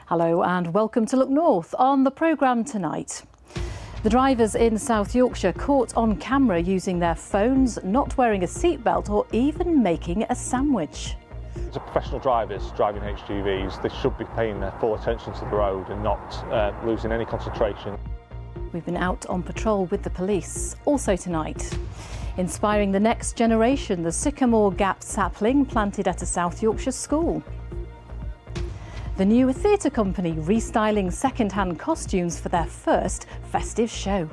Hello and welcome to Look North. On the programme tonight, the drivers in South Yorkshire caught on camera using their phones, not wearing a seatbelt or even making a sandwich. As professional drivers driving HGVs, they should be paying their full attention to the road and not losing any concentration. We've been out on patrol with the police. Also tonight, inspiring the next generation, the Sycamore Gap sapling planted at a South Yorkshire school. The new theatre company restyling second-hand costumes for their first festive show.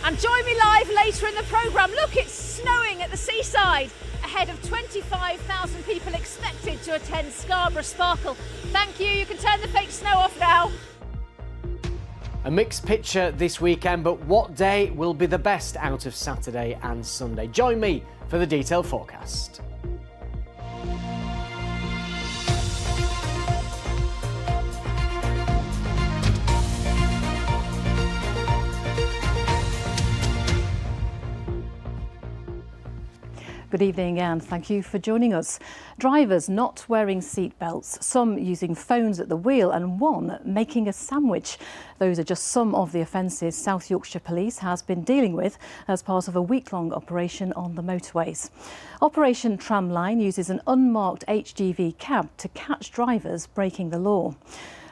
And join me live later in the programme. Look, it's snowing at the seaside. Ahead of 25,000 people expected to attend Scarborough Sparkle. Thank you. You can turn the fake snow off now. A mixed picture this weekend, but what day will be the best out of Saturday and Sunday? Join me for the detailed forecast. Good evening and thank you for joining us. Drivers not wearing seat belts, some using phones at the wheel and one making a sandwich. Those are just some of the offences South Yorkshire Police has been dealing with as part of a week-long operation on the motorways. Operation Tramline uses an unmarked HGV cab to catch drivers breaking the law.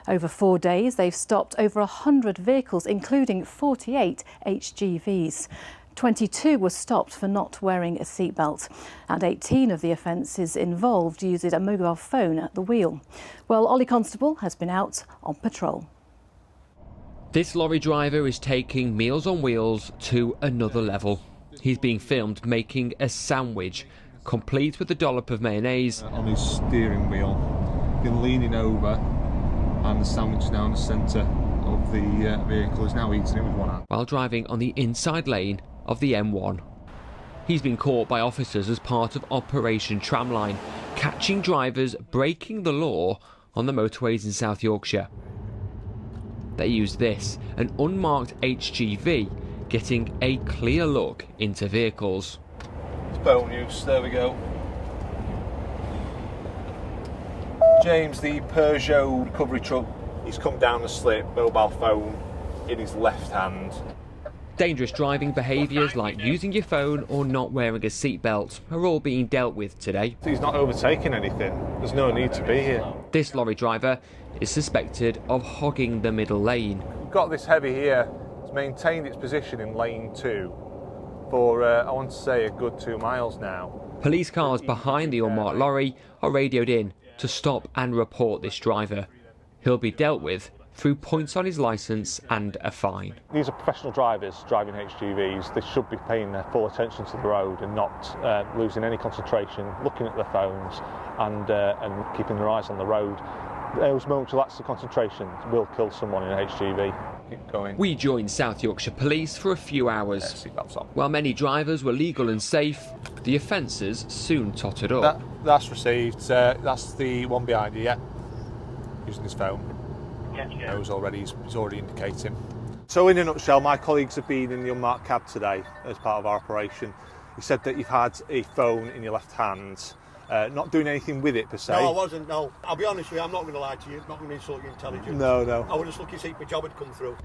Over 4 days, they've stopped over 100 vehicles, including 48 HGVs. 22 were stopped for not wearing a seatbelt, and 18 of the offences involved used a mobile phone at the wheel. Well, Ollie Constable has been out on patrol. This lorry driver is taking Meals on Wheels to another level. He's being filmed making a sandwich, complete with a dollop of mayonnaise. On his steering wheel, been leaning over, and the sandwich is now in the centre of the vehicle. He's now eating it with one hand. While driving on the inside lane of the M1. He's been caught by officers as part of Operation Tramline, catching drivers breaking the law on the motorways in South Yorkshire. They used this, an unmarked HGV, getting a clear look into vehicles. Phone use, there we go. James, the Peugeot recovery truck, he's come down the slip, mobile phone in his left hand. Dangerous driving behaviours like using your phone or not wearing a seatbelt are all being dealt with today. He's not overtaking anything. There's no need to be here. This lorry driver is suspected of hogging the middle lane. We've got this heavy here. It's maintained its position in lane 2 for, I want to say, a good 2 miles now. Police cars behind the unmarked lorry are radioed in to stop and report this driver. He'll be dealt with through points on his licence and a fine. These are professional drivers driving HGVs. They should be paying their full attention to the road and not losing any concentration, looking at their phones and keeping their eyes on the road. Those moments of lapse of concentration will kill someone in an HGV. Keep going. We joined South Yorkshire Police for a few hours. While many drivers were legal and safe, the offences soon tottered up. That's received. That's the one behind you, yeah. Using his phone. He's already indicating. So in a nutshell, my colleagues have been in the unmarked cab today as part of our operation. You said that you've had a phone in your left hand, not doing anything with it per se. No, I wasn't, no. I'll be honest with you, I'm not going to lie to you, not going to insult your intelligence. No. I was just looking to see if my job had come through.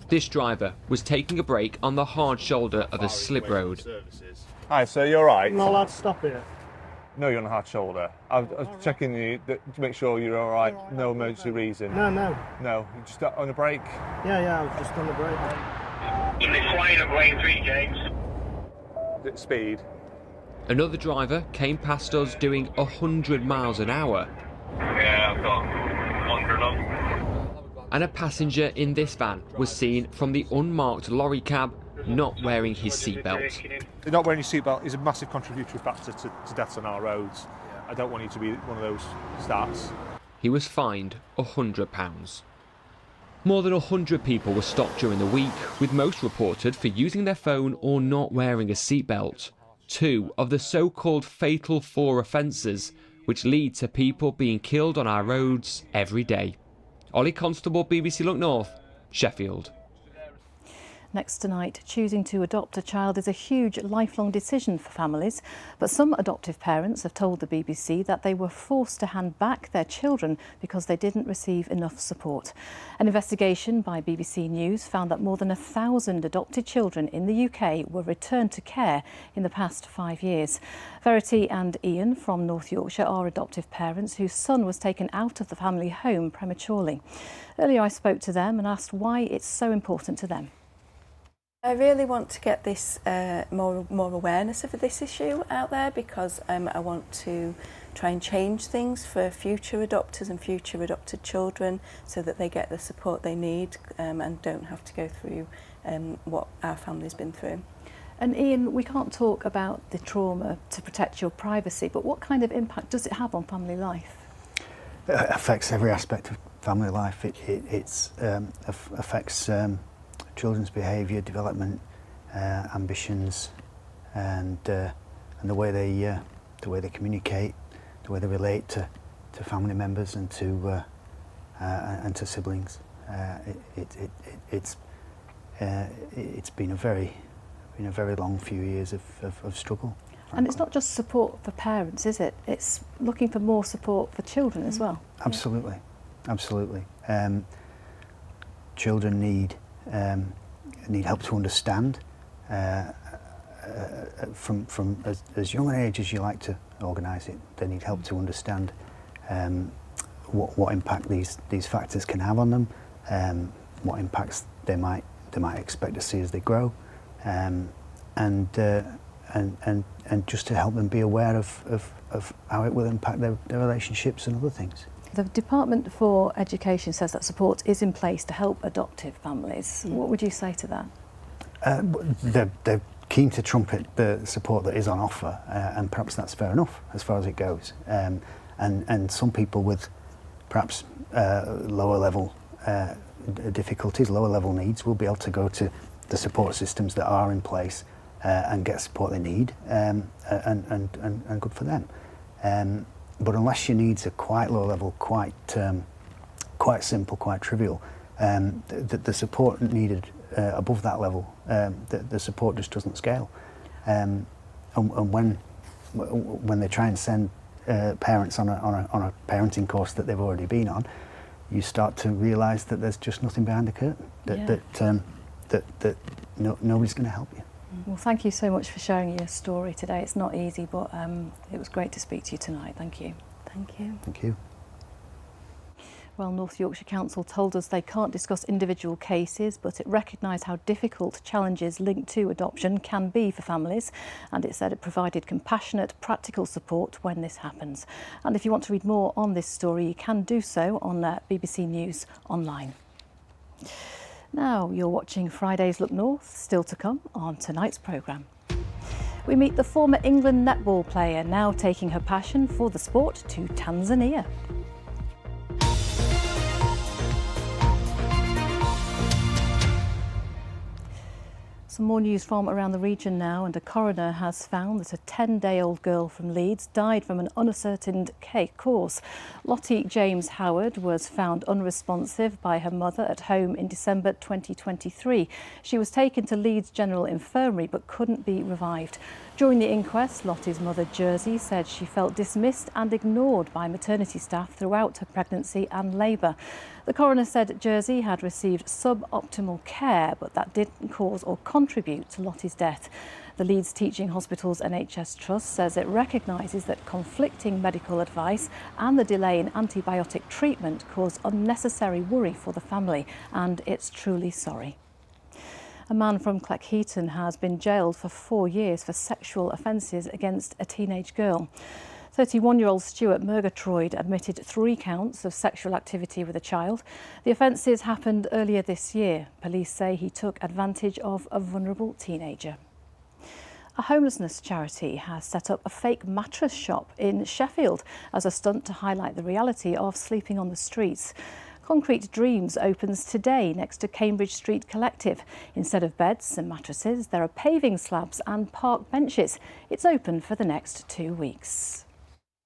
This driver was taking a break on the hard shoulder of a slip road. Hi, sir, you all right? I'm not allowed to stop here. No, you're on a hard shoulder. I was checking you to make sure you're all right. No emergency reason. No. No, you're just on a break. Yeah, I was just on a break. In this lane of lane 3, James. Speed. Another driver came past us doing 100 miles an hour. Yeah, I've got 100 on. And a passenger in this van was seen from the unmarked lorry cab not wearing his seatbelt. Not wearing your seatbelt is a massive contributory factor to deaths on our roads. I don't want you to be one of those stats. He was fined £100. More than 100 people were stopped during the week, with most reported for using their phone or not wearing a seatbelt. 2 of the so-called fatal 4 offences, which lead to people being killed on our roads every day. Ollie Constable, BBC Look North, Sheffield. Next tonight, choosing to adopt a child is a huge lifelong decision for families, but some adoptive parents have told the BBC that they were forced to hand back their children because they didn't receive enough support. An investigation by BBC News found that more than 1,000 adopted children in the UK were returned to care in the past 5 years. Verity and Ian from North Yorkshire are adoptive parents whose son was taken out of the family home prematurely. Earlier I spoke to them and asked why it's so important to them. I really want to get this more awareness of this issue out there, because I want to try and change things for future adopters and future adopted children so that they get the support they need and don't have to go through what our family's been through. And Ian, we can't talk about the trauma to protect your privacy, but what kind of impact does it have on family life? It affects every aspect of family life. It affects children's behaviour, development, ambitions, and the way they communicate, the way they relate to family members and to siblings. It's been a very long few years of struggle. And it's not just support for parents, is it? It's looking for more support for children as well. Absolutely, absolutely. Children need help to understand from as young an age as you like to organise it. They need help to understand what impact these factors can have on them, what impacts they might expect to see as they grow, and just to help them be aware of how it will impact their relationships and other things. The Department for Education says that support is in place to help adoptive families. What would you say to that? They're keen to trumpet the support that is on offer, and perhaps that's fair enough as far as it goes. And some people with perhaps lower level difficulties, lower level needs, will be able to go to the support systems that are in place and get support they need, and good for them. But unless your needs are quite low level, quite simple, quite trivial, the support needed above that level, the support just doesn't scale. And when they try and send parents on a parenting course that they've already been on, you start to realise that there's just nothing behind the curtain. That nobody's going to help you. Well, thank you so much for sharing your story today. It's not easy, but it was great to speak to you tonight. Thank you. Thank you. Thank you. Well, North Yorkshire Council told us they can't discuss individual cases, but it recognised how difficult challenges linked to adoption can be for families, and it said it provided compassionate, practical support when this happens. And if you want to read more on this story, you can do so on BBC News Online. Now you're watching Friday's Look North, still to come on tonight's programme. We meet the former England netball player now taking her passion for the sport to Tanzania. Some more news from around the region now, and a coroner has found that a 10-day-old girl from Leeds died from an unascertained cause. Lottie James Howard was found unresponsive by her mother at home in December 2023. She was taken to Leeds General Infirmary but couldn't be revived. During the inquest, Lottie's mother, Jersey, said she felt dismissed and ignored by maternity staff throughout her pregnancy and labour. The coroner said Jersey had received suboptimal care, but that didn't cause or contribute to Lottie's death. The Leeds Teaching Hospitals NHS Trust says it recognises that conflicting medical advice and the delay in antibiotic treatment caused unnecessary worry for the family, and it's truly sorry. A man from Cleckheaton has been jailed for 4 years for sexual offences against a teenage girl. 31-year-old Stuart Murgatroyd admitted 3 counts of sexual activity with a child. The offences happened earlier this year. Police say he took advantage of a vulnerable teenager. A homelessness charity has set up a fake mattress shop in Sheffield as a stunt to highlight the reality of sleeping on the streets. Concrete Dreams opens today next to Cambridge Street Collective. Instead of beds and mattresses, there are paving slabs and park benches. It's open for the next 2 weeks.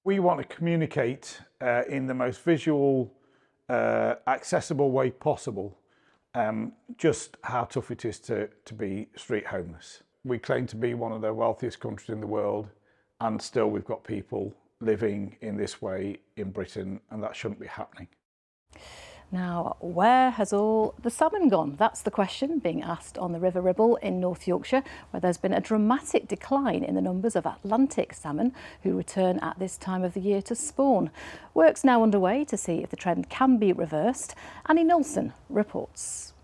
We want to communicate in the most visual, accessible way possible just how tough it is to be street homeless. We claim to be one of the wealthiest countries in the world, and still we've got people living in this way in Britain, and that shouldn't be happening. Now, where has all the salmon gone? That's the question being asked on the River Ribble in North Yorkshire, where there's been a dramatic decline in the numbers of Atlantic salmon who return at this time of the year to spawn. Work's now underway to see if the trend can be reversed. Annie Nilsson reports.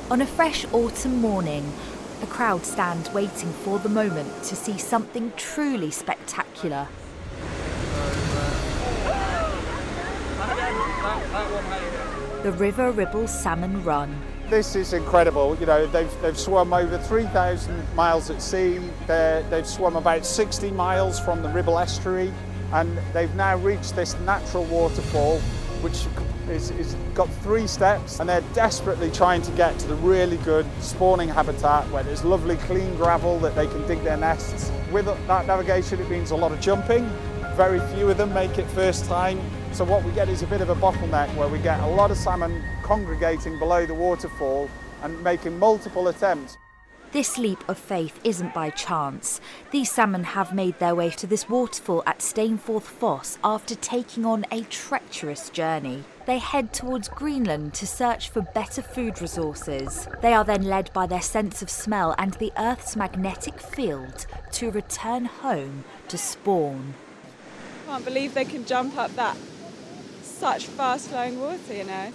On a fresh autumn morning, a crowd stands waiting for the moment to see something truly spectacular. The River Ribble Salmon Run. This is incredible. You know, they've swum over 3,000 miles at sea. They've swum about 60 miles from the Ribble estuary, and they've now reached this natural waterfall, which is got 3 steps, and they're desperately trying to get to the really good spawning habitat where there's lovely clean gravel that they can dig their nests. With that navigation, it means a lot of jumping. Very few of them make it first time. So what we get is a bit of a bottleneck where we get a lot of salmon congregating below the waterfall and making multiple attempts. This leap of faith isn't by chance. These salmon have made their way to this waterfall at Stainforth Foss after taking on a treacherous journey. They head towards Greenland to search for better food resources. They are then led by their sense of smell and the Earth's magnetic field to return home to spawn. I can't believe they can jump up that such fast-flowing water, you know.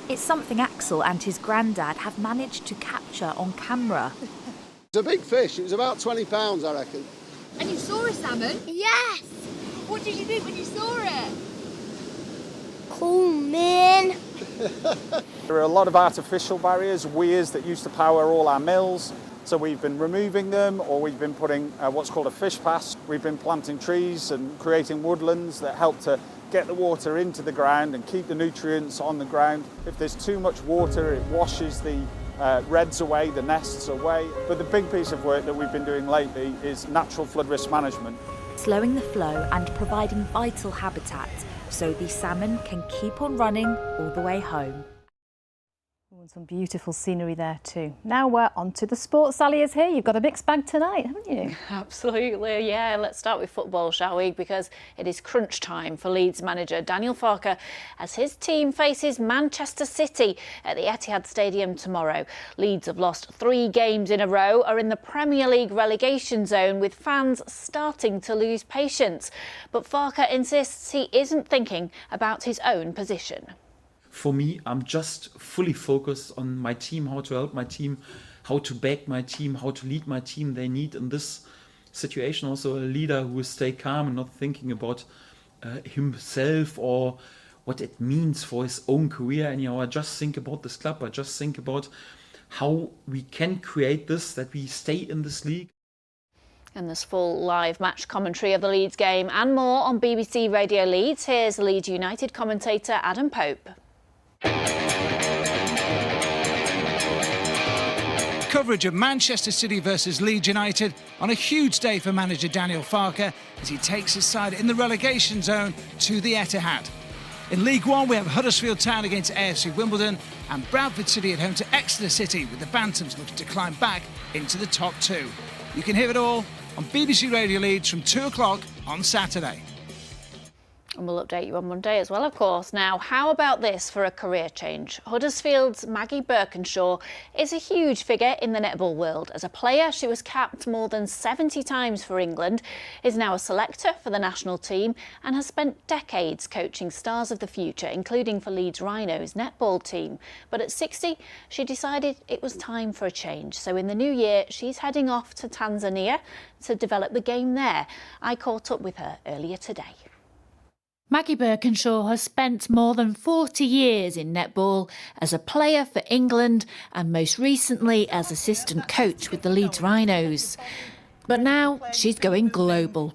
It's something Axel and his granddad have managed to capture on camera. It's a big fish. It was about 20 pounds, I reckon. And you saw a salmon? Yes! What did you think when you saw it? Cool, man. There are a lot of artificial barriers, weirs that used to power all our mills. So we've been removing them, or we've been putting what's called a fish pass. We've been planting trees and creating woodlands that help to get the water into the ground and keep the nutrients on the ground. If there's too much water, it washes the redds away, the nests away. But the big piece of work that we've been doing lately is natural flood risk management. Slowing the flow and providing vital habitat so these salmon can keep on running all the way home. And some beautiful scenery there too. Now we're on to the sport. Sally is here. You've got a mixed bag tonight, haven't you? Absolutely, yeah. Let's start with football, shall we? Because it is crunch time for Leeds manager Daniel Farke as his team faces Manchester City at the Etihad Stadium tomorrow. Leeds have lost 3 games in a row, are in the Premier League relegation zone with fans starting to lose patience. But Farke insists he isn't thinking about his own position. For me, I'm just fully focused on my team, how to help my team, how to back my team, how to lead my team. They need in this situation also a leader who will stay calm and not thinking about himself or what it means for his own career anyhow. I just think about this club. I just think about how we can create this, that we stay in this league. And there's full live match commentary of the Leeds game and more on BBC Radio Leeds. Here's Leeds United commentator Adam Pope. Coverage of Manchester City versus Leeds United on a huge day for manager Daniel Farke as he takes his side in the relegation zone to the Etihad. In League One, we have Huddersfield Town against AFC Wimbledon and Bradford City at home to Exeter City, with the Bantams looking to climb back into the top 2. You can hear it all on BBC Radio Leeds from 2 o'clock on Saturday. And we'll update you on Monday as well, of course. Now, how about this for a career change? Huddersfield's Maggie Birkinshaw is a huge figure in the netball world. As a player, she was capped more than 70 times for England, is now a selector for the national team and has spent decades coaching stars of the future, including for Leeds Rhinos' netball team. But at 60, she decided it was time for a change. So in the new year, she's heading off to Tanzania to develop the game there. I caught up with her earlier today. Maggie Birkinshaw has spent more than 40 years in netball as a player for England and most recently as assistant coach with the Leeds Rhinos. But now she's going global.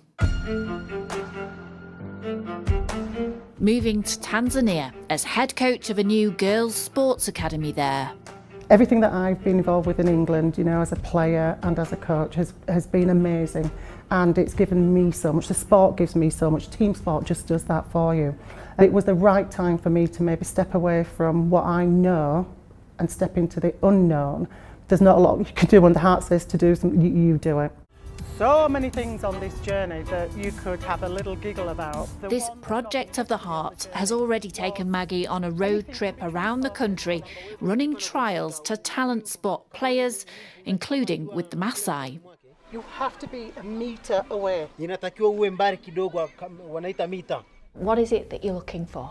Moving to Tanzania as head coach of a new girls' sports academy there. Everything that I've been involved with in England, you know, as a player and as a coach has been amazing, and it's given me so much. The sport gives me so much. Team sport just does that for you. It was the right time for me to maybe step away from what I know and step into the unknown. There's not a lot you can do when the heart says to do something, you do it. So many things on this journey that you could have a little giggle about. This project of the heart has already taken Maggie on a road trip around the country, running trials to talent spot players, including with the Maasai. You have to be a metre away. What is it that you're looking for?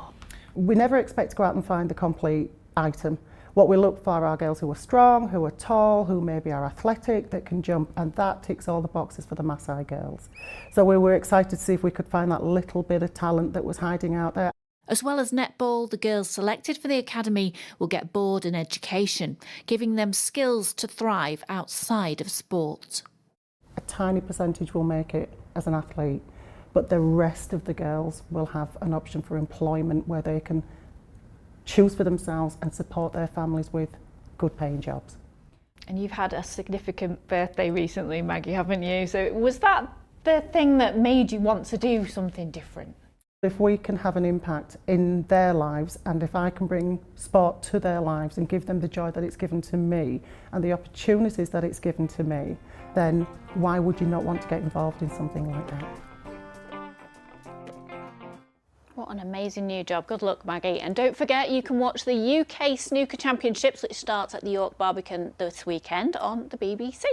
We never expect to go out and find the complete item. What we look for are girls who are strong, who are tall, who maybe are athletic, that can jump, and that ticks all the boxes for the Maasai girls. So we were excited to see if we could find that little bit of talent that was hiding out there. As well as netball, the girls selected for the academy will get board and education, giving them skills to thrive outside of sport. A tiny percentage will make it as an athlete, but the rest of the girls will have an option for employment where they can choose for themselves and support their families with good paying jobs. And you've had a significant birthday recently, Maggie, haven't you? So was that the thing that made you want to do something different? If we can have an impact in their lives, and if I can bring sport to their lives and give them the joy that it's given to me and the opportunities that it's given to me, then why would you not want to get involved in something like that? What an amazing new job. Good luck, Maggie. And don't forget, you can watch the UK Snooker Championships, which starts at the York Barbican this weekend on the BBC.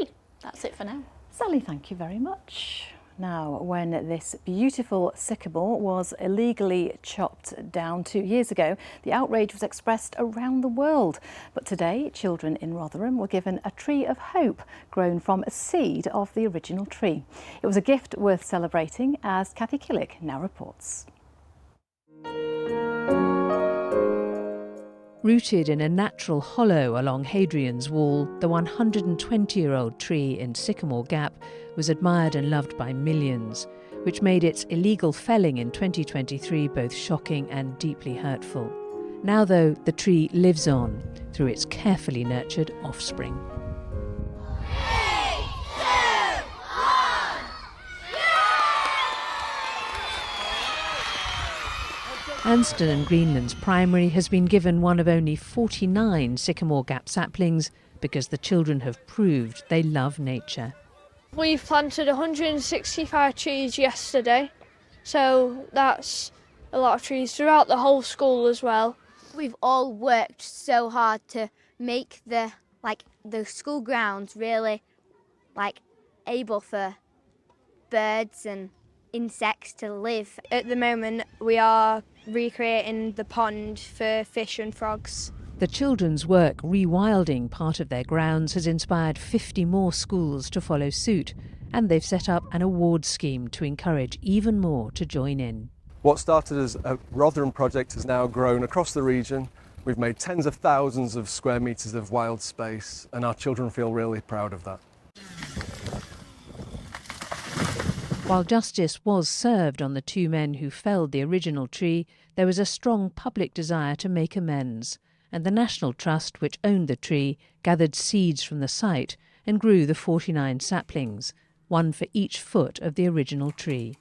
That's it for now. Sally, thank you very much. Now, when this beautiful sycamore was illegally chopped down 2 years ago, the outrage was expressed around the world. But today, children in Rotherham were given a tree of hope grown from a seed of the original tree. It was a gift worth celebrating, as Kathy Killick now reports. Rooted in a natural hollow along Hadrian's Wall, the 120-year-old tree in Sycamore Gap was admired and loved by millions, which made its illegal felling in 2023 both shocking and deeply hurtful. Now, though, the tree lives on through its carefully nurtured offspring. Anston and Greenland's primary has been given one of only 49 Sycamore Gap saplings because the children have proved they love nature. We've planted 165 trees yesterday, so that's a lot of trees throughout the whole school as well. We've all worked so hard to make the school grounds really able for birds and insects to live. At the moment we are recreating the pond for fish and frogs. The children's work rewilding part of their grounds has inspired 50 more schools to follow suit, and they've set up an award scheme to encourage even more to join in. What started as a Rotherham project has now grown across the region. We've made tens of thousands of square metres of wild space, and our children feel really proud of that. While justice was served on the two men who felled the original tree, there was a strong public desire to make amends, and the National Trust, which owned the tree, gathered seeds from the site and grew the 49 saplings, one for each foot of the original tree.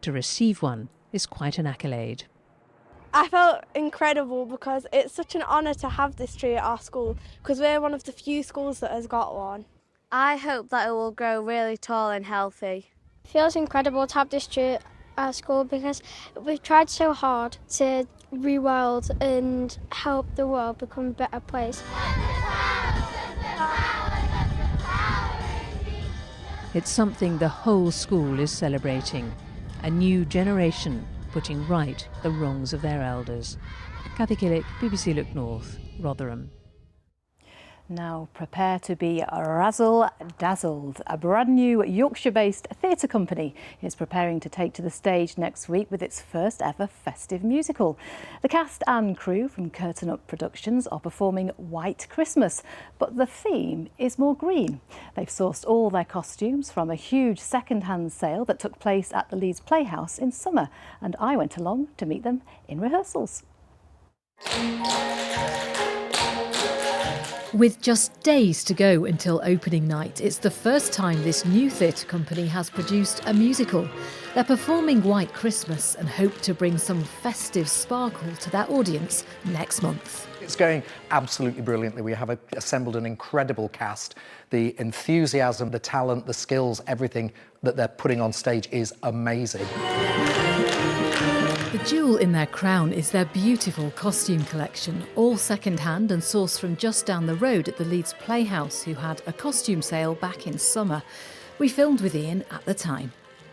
To receive one is quite an accolade. I felt incredible because it's such an honour to have this tree at our school because we're one of the few schools that has got one. I hope that it will grow really tall and healthy. It feels incredible to have this tree at our school because we've tried so hard to rewild and help the world become a better place. It's something the whole school is celebrating. A new generation putting right the wrongs of their elders. Kathy Killick, BBC Look North, Rotherham. Now prepare to be razzle-dazzled. A brand new Yorkshire-based theatre company is preparing to take to the stage next week with its first ever festive musical. The cast and crew from Curtain Up Productions are performing White Christmas, but the theme is more green. They've sourced all their costumes from a huge second-hand sale that took place at the Leeds Playhouse in summer, and I went along to meet them in rehearsals. With just days to go until opening night, it's the first time this new theatre company has produced a musical. They're performing White Christmas and hope to bring some festive sparkle to their audience next month. It's going absolutely brilliantly. We have assembled an incredible cast. The enthusiasm, the talent, the skills, everything that they're putting on stage is amazing. The jewel in their crown is their beautiful costume collection, all second-hand and sourced from just down the road at the Leeds Playhouse, who had a costume sale back in summer. We filmed with Ian at the time.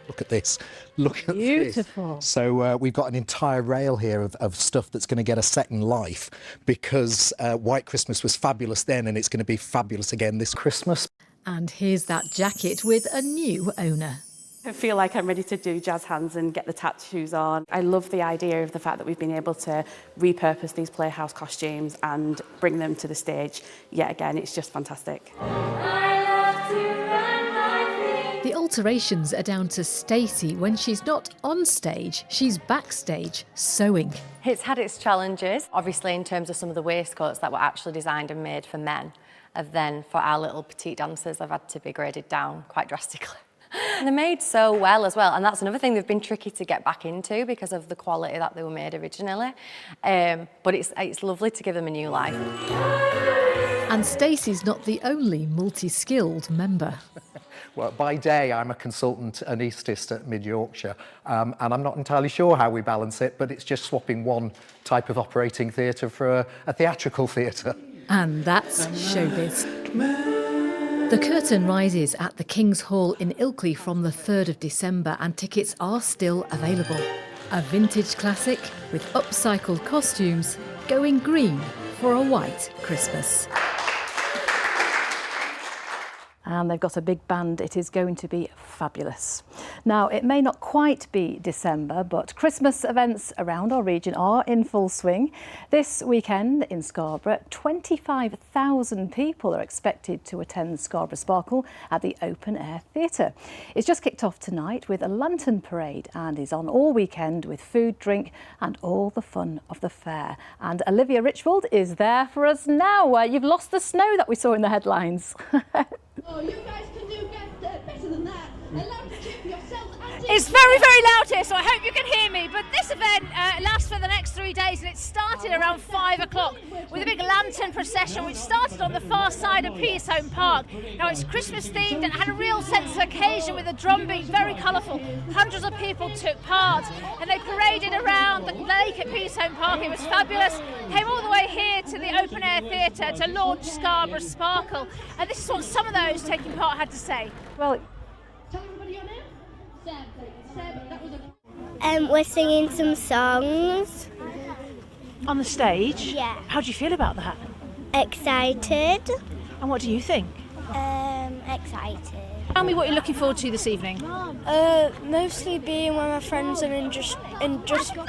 Look at this. Look at Beautiful. this. So we've got an entire rail here of stuff that's going to get a second life because White Christmas was fabulous then and it's going to be fabulous again this Christmas. And here's that jacket with a new owner. I feel like I'm ready to do jazz hands and get the tattoos on. I love the idea of the fact that we've been able to repurpose these Playhouse costumes and bring them to the stage yet again. It's just fantastic. The alterations are down to Stacey. When she's not on stage, she's backstage sewing. It's had its challenges, obviously in terms of some of the waistcoats that were actually designed and made for men. And then for our little petite dancers, they've had to be graded down quite drastically. And they're made so well as well, and that's another thing they've been tricky to get back into because of the quality that they were made originally. But it's lovely to give them a new life. And Stacey's not the only multi-skilled member. Well, by day, I'm a consultant anaesthetist at Mid-Yorkshire, and I'm not entirely sure how we balance it, but it's just swapping one type of operating theatre for a theatrical theatre. And that's showbiz. The curtain rises at the King's Hall in Ilkley from the 3rd of December and tickets are still available. A vintage classic with upcycled costumes going green for a white Christmas. And they've got a big band. It is going to be fabulous. Now, it may not quite be December, but Christmas events around our region are in full swing. This weekend in Scarborough, 25,000 people are expected to attend Scarborough Sparkle at the Open Air Theatre. It's just kicked off tonight with a lantern parade and is on all weekend with food, drink and all the fun of the fair. And Olivia Richfield is there for us now. You've lost the snow that we saw in the headlines. Oh, you guys can do better than that. Allow to tip yourself. It's very, very loud here, so I hope you can hear me. But this event lasts for the next 3 days, and it started around 5 o'clock with a big lantern procession, which started on the far side of Pearshome Park. Now, it's Christmas themed and had a real sense of occasion with the drum beat, very colourful. Hundreds of people took part, and they paraded around the lake at Pearshome Park. It was fabulous. Came all the way here to the Open Air Theatre to launch Scarborough Sparkle, and this is what some of those taking part had to say. Well, tell everybody your name. We're singing some songs. On the stage? Yeah. How do you feel about that? Excited. And what do you think? Excited. Tell me what you're looking forward to this evening. Mostly being with my friends and just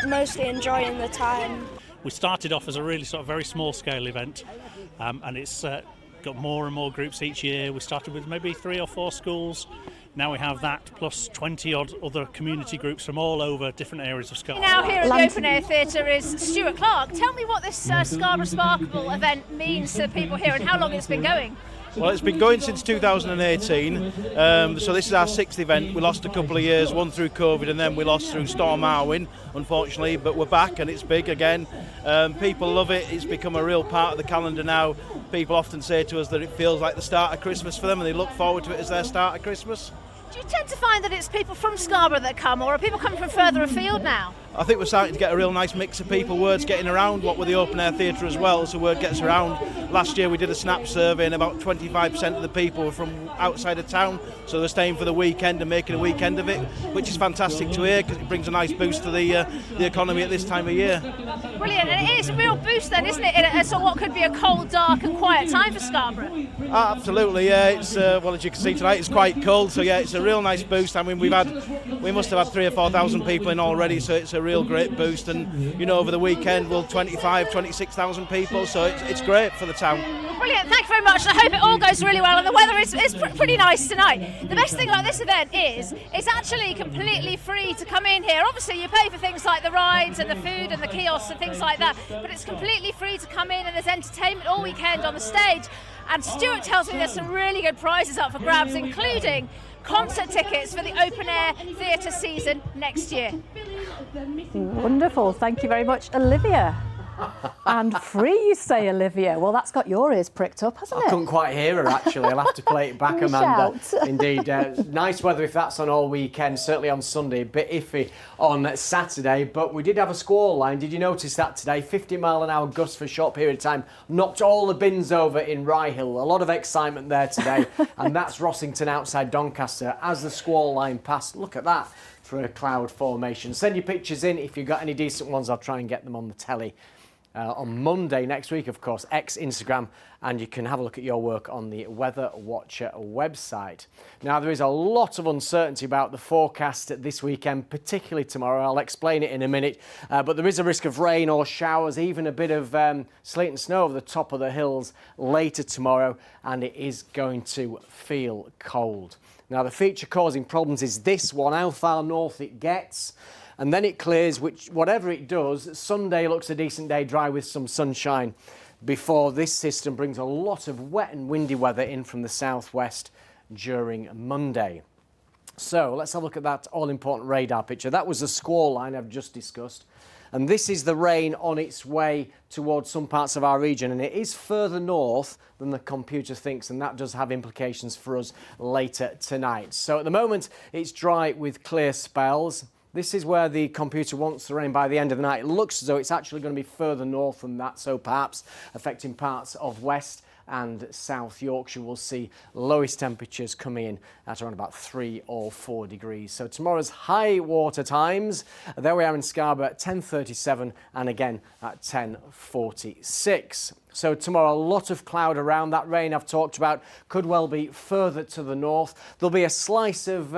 mostly enjoying the time. We started off as a really sort of very small scale event, and it's got more and more groups each year. We started with maybe 3 or 4 schools. Now we have that plus 20 odd other community groups from all over different areas of Scotland. Now here at the Open Air Theatre is Stuart Clark. Tell me what this Scarborough Sparkle event means to the people here and how long it's been going. Well, it's been going since 2018, so this is our 6th event. We lost a couple of years, one through COVID and then we lost through Storm Arwen, unfortunately, but we're back and it's big again. People love it, it's become a real part of the calendar now. People often say to us that it feels like the start of Christmas for them and they look forward to it as their start of Christmas. Do you tend to find that it's people from Scarborough that come, or are people coming from further afield now? I think we're starting to get a real nice mix of people, word's getting around, what with the Open Air Theatre as well, so word gets around. Last year we did a snap survey and about 25% of the people were from outside of town, so they're staying for the weekend and making a weekend of it, which is fantastic to hear because it brings a nice boost to the economy at this time of year. Brilliant, and it is a real boost then, isn't it, in so what could be a cold, dark and quiet time for Scarborough? Absolutely, yeah, it's, well, as you can see tonight it's quite cold, so yeah, it's a real nice boost. I mean, we must have had 3,000 or 4,000 people in already, so it's a real great boost, and you know, over the weekend we'll 25,000, 26,000 people, so it's great for the town. Brilliant, thank you very much. I hope it all goes really well, and the weather is pretty nice tonight. The best thing about this event is it's actually completely free to come in here. Obviously you pay for things like the rides and the food and the kiosks and things like that, but it's completely free to come in, and there's entertainment all weekend on the stage. And Stuart tells me there's some really good prizes up for grabs, including concert tickets for the open air theatre season next year. Wonderful, thank you very much, Olivia. And free, you say, Olivia. Well, that's got your ears pricked up, hasn't it? I couldn't quite hear her, actually. I'll have to play it back, Amanda. Indeed. Nice weather if that's on all weekend, certainly on Sunday. A bit iffy on Saturday, but we did have a squall line. Did you notice that today? 50-mile-an-hour gusts for a short period of time. Knocked all the bins over in Rye Hill. A lot of excitement there today. And that's Rossington outside Doncaster as the squall line passed. Look at that for a cloud formation. Send your pictures in. If you've got any decent ones, I'll try and get them on the telly. On Monday next week, of course, Instagram, and you can have a look at your work on the Weather Watcher website. Now, there is a lot of uncertainty about the forecast this weekend, particularly tomorrow. I'll explain it in a minute, but there is a risk of rain or showers, even a bit of sleet and snow over the top of the hills later tomorrow, and it is going to feel cold. Now, the feature causing problems is this one, how far north it gets. And then it clears, which whatever it does, Sunday looks a decent day, dry with some sunshine, before this system brings a lot of wet and windy weather in from the southwest during Monday. So let's have a look at that all-important radar picture. That was the squall line I've just discussed. And this is the rain on its way towards some parts of our region, and it is further north than the computer thinks, and that does have implications for us later tonight. So at the moment, it's dry with clear spells. This is where the computer wants the rain by the end of the night. It looks as though it's actually going to be further north than that, so perhaps affecting parts of West and South Yorkshire. We'll see lowest temperatures coming in at around about 3 or 4 degrees. So tomorrow's high water times, there we are in Scarborough at 10:37 and again at 10:46. So tomorrow, a lot of cloud around. That rain I've talked about could well be further to the north. There'll be a slice of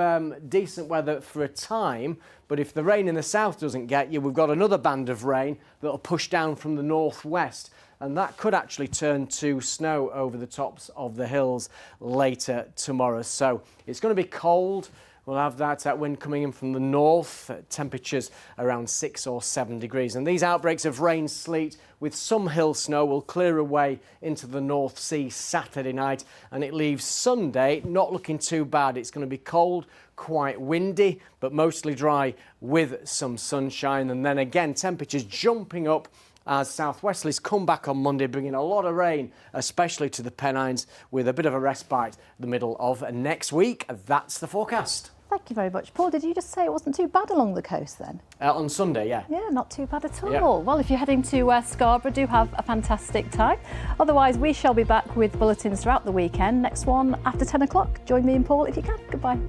decent weather for a time, but if the rain in the south doesn't get you, we've got another band of rain that'll push down from the northwest, and that could actually turn to snow over the tops of the hills later tomorrow. So it's going to be cold. We'll have that wind coming in from the north, temperatures around 6 or 7 degrees. And these outbreaks of rain, sleet with some hill snow will clear away into the North Sea Saturday night, and it leaves Sunday not looking too bad. It's going to be cold, quite windy, but mostly dry with some sunshine. And then again, temperatures jumping up as southwesterlies come back on Monday, bringing a lot of rain, especially to the Pennines, with a bit of a respite the middle of next week. That's the forecast. Thank you very much. Paul, did you just say it wasn't too bad along the coast then? On Sunday, yeah. Yeah, not too bad at all. Yeah. Well, if you're heading to Scarborough, do have a fantastic time. Otherwise, we shall be back with bulletins throughout the weekend. Next one after 10 o'clock. Join me and Paul if you can. Goodbye.